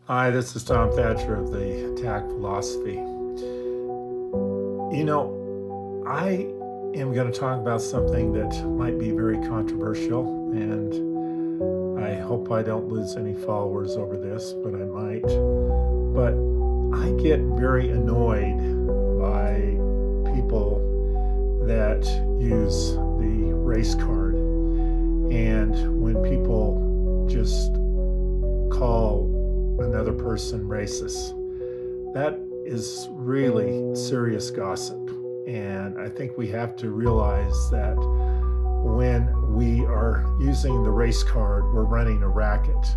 Hi, this is Tom Thatcher of the Attack Philosophy. I am going to talk about something that might be very controversial, and I hope I don't lose any followers over this, but I might. But I get very annoyed by people that use the race card, and when people just call another person racist. That is really serious gossip. And I think we have to realize that when we are using the race card, we're running a racket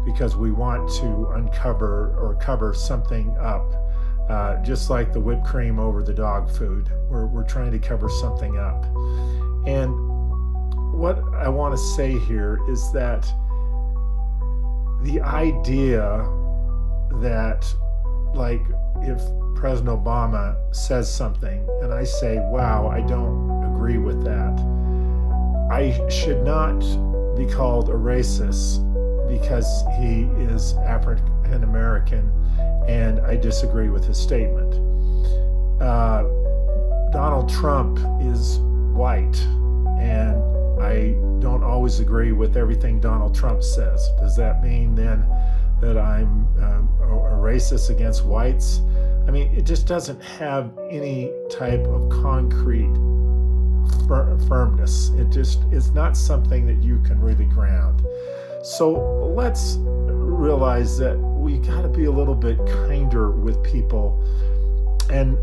because we want to uncover or cover something up. Just like the whipped cream over the dog food, we're trying to cover something up. And what I want to say here is that the idea that, like, if President Obama says something and I say, wow, I don't agree with that, I should not be called a racist because he is African American and I disagree with his statement. Donald Trump is white and I don't always agree with everything Donald Trump says. Does that mean then that I'm a racist against whites? I mean, it just doesn't have any type of concrete firmness. It just is not something that you can really ground. So let's realize that we got to be a little bit kinder with people and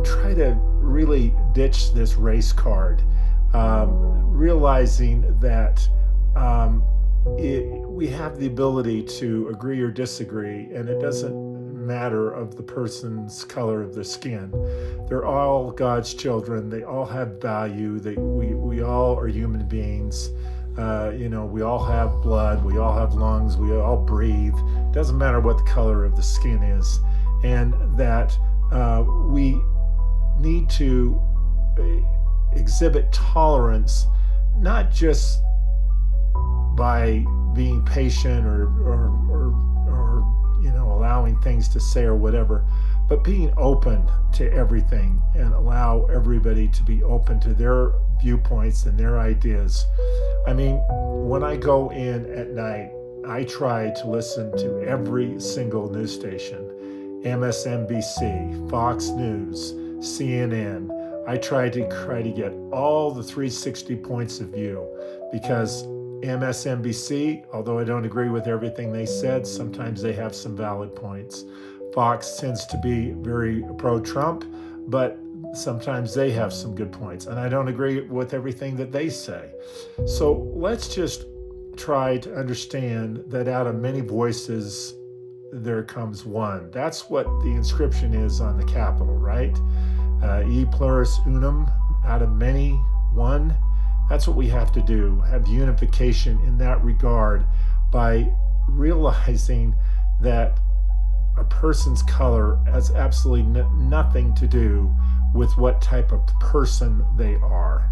try to really ditch this race card. Realizing that we have the ability to agree or disagree, and it doesn't matter of the person's color of their skin. They're all God's children. They all have value. We all are human beings. We all have blood. We all have lungs. We all breathe. It doesn't matter what the color of the skin is, and that we need to exhibit tolerance, not just by being patient or allowing things to say or whatever, but being open to everything and allow everybody to be open to their viewpoints and their ideas. I mean, when I go in at night, I try to listen to every single news station, MSNBC, Fox News, CNN. I try to get all the 360 points of view because MSNBC, although I don't agree with everything they said, sometimes they have some valid points. Fox tends to be very pro-Trump, but sometimes they have some good points, and I don't agree with everything that they say. So let's just try to understand that out of many voices, there comes one. That's what the inscription is on the Capitol, right? E pluribus unum, out of many, one. That's what we have to do, have unification in that regard by realizing that a person's color has absolutely nothing to do with what type of person they are.